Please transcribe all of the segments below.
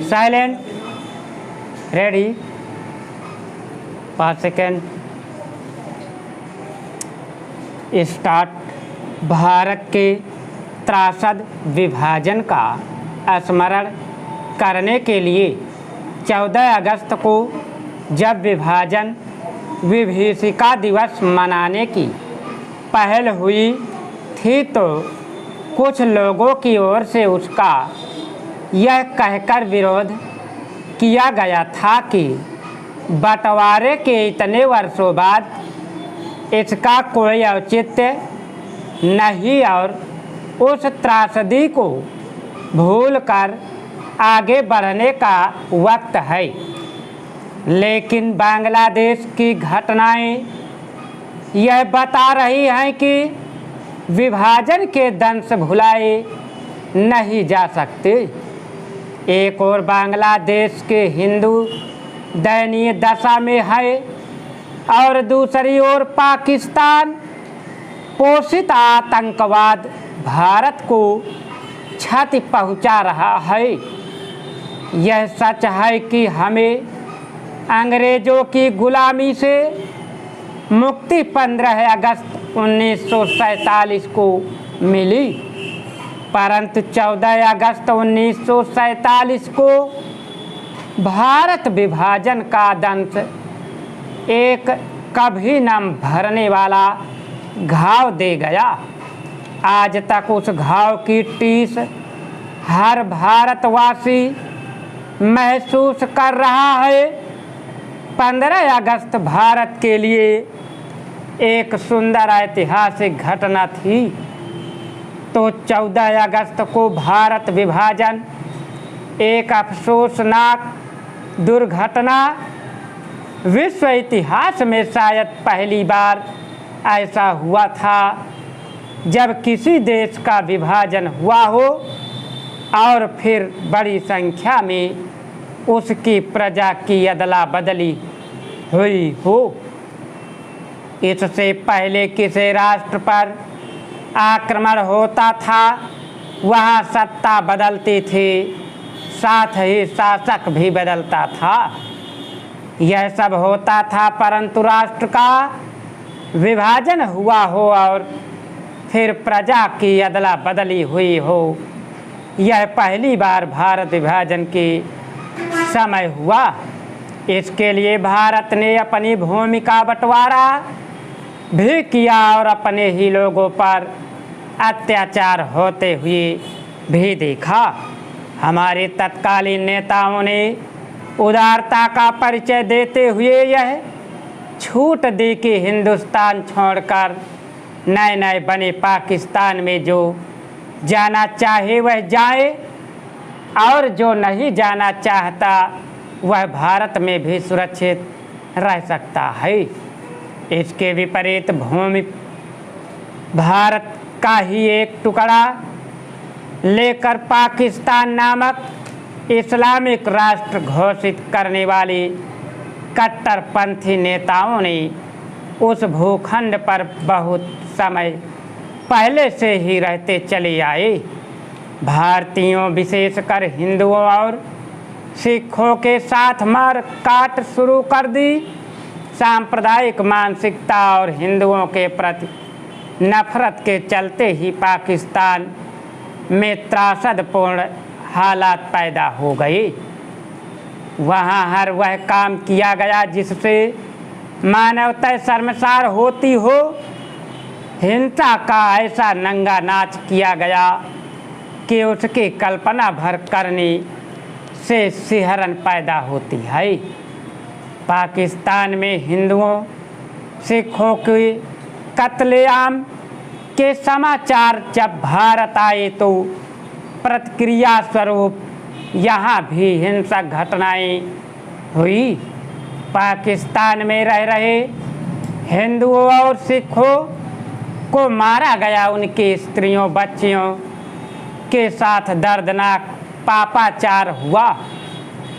Silent, ready, 5 second, start. Bharat के त्रासद विभाजन का स्मरण करने के लिए 14 अगस्त को जब विभाजन विभीषिका दिवस मनाने की पहल हुई थी तो कुछ लोगों की ओर से उसका यह कहकर विरोध किया गया था कि बंटवारे के इतने वर्षों बाद इसका कोई औचित्य नहीं और उस त्रासदी को भूलकर आगे बढ़ने का वक्त है। लेकिन बांग्लादेश की घटनाएं यह बता रही हैं कि विभाजन के दंश भुलाए नहीं जा सकते। एक और बांग्लादेश के हिंदू दयनीय दशा में है और दूसरी ओर पाकिस्तान पोषित आतंकवाद भारत को क्षति पहुंचा रहा है। यह सच है कि हमें अंग्रेज़ों की गुलामी से मुक्ति 15 अगस्त 1947 को मिली, परंतु 14 अगस्त 1947 को भारत विभाजन का दंश एक कभी न भरने वाला घाव दे गया। आज तक उस घाव की टीस हर भारतवासी महसूस कर रहा है। 15 अगस्त भारत के लिए एक सुंदर ऐतिहासिक घटना थी, तो 14 अगस्त को भारत विभाजन एक अफसोसनाक दुर्घटना। विश्व इतिहास में शायद पहली बार ऐसा हुआ था जब किसी देश का विभाजन हुआ हो और फिर बड़ी संख्या में उसकी प्रजा की अदला बदली हुई हो। इससे पहले किसी राष्ट्र पर आक्रमण होता था वहाँ सत्ता बदलती थी, साथ ही शासक भी बदलता था। यह सब होता था, परंतु राष्ट्र का विभाजन हुआ हो और फिर प्रजा की अदला बदली हुई हो, यह पहली बार भारत विभाजन के समय हुआ। इसके लिए भारत ने अपनी भूमि का बंटवारा भी किया और अपने ही लोगों पर अत्याचार होते हुए भी देखा। हमारे तत्कालीन नेताओं ने उदारता का परिचय देते हुए यह छूट दी कि हिंदुस्तान छोड़कर नए नए बने पाकिस्तान में जो जाना चाहे वह जाए और जो नहीं जाना चाहता वह भारत में भी सुरक्षित रह सकता है। इसके विपरीत भूमि भारत का ही एक टुकड़ा लेकर पाकिस्तान नामक इस्लामिक राष्ट्र घोषित करने वाली कट्टरपंथी नेताओं ने उस भूखंड पर बहुत समय पहले से ही रहते चले आए। भारतीयों विशेषकर हिंदुओं और सिखों के साथ मार काट शुरू कर दी। सांप्रदायिक मानसिकता और हिंदुओं के प्रति नफरत के चलते ही पाकिस्तान में त्रासदपूर्ण हालात पैदा हो गए। वहाँ हर वह काम किया गया जिससे मानवता शर्मसार होती हो। हिंसा का ऐसा नंगा नाच किया गया कि उसकी कल्पना भर करने से सिहरन पैदा होती है। पाकिस्तान में हिंदुओं सिखों के कत्लेआम के समाचार जब भारत आए तो प्रतिक्रिया स्वरूप यहाँ भी हिंसक घटनाएं हुई। पाकिस्तान में रह रहे हिंदुओं और सिखों को मारा गया। उनके स्त्रियों बच्चियों के साथ दर्दनाक पापाचार हुआ।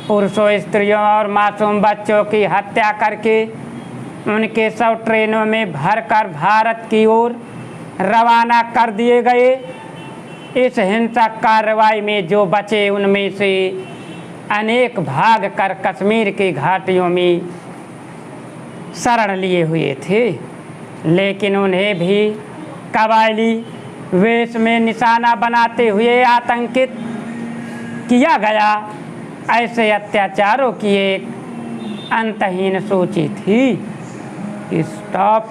पुरुषों स्त्रियों और मासूम बच्चों की हत्या करके उनके शव ट्रेनों में भरकर भारत की ओर रवाना कर दिए गए। इस हिंसक कार्रवाई में जो बचे उनमें से अनेक भाग कर कश्मीर की घाटियों में शरण लिए हुए थे, लेकिन उन्हें भी कबायली वेश में निशाना बनाते हुए आतंकित किया गया। ऐसे अत्याचारों की एक अंतहीन सूची थी। स्टॉप।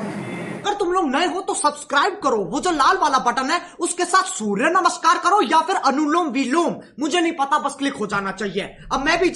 अगर तुम लोग नए हो तो सब्सक्राइब करो, वो जो लाल वाला बटन है उसके साथ सूर्य नमस्कार करो या फिर अनुलोम विलोम, मुझे नहीं पता, बस क्लिक हो जाना चाहिए। अब मैं भी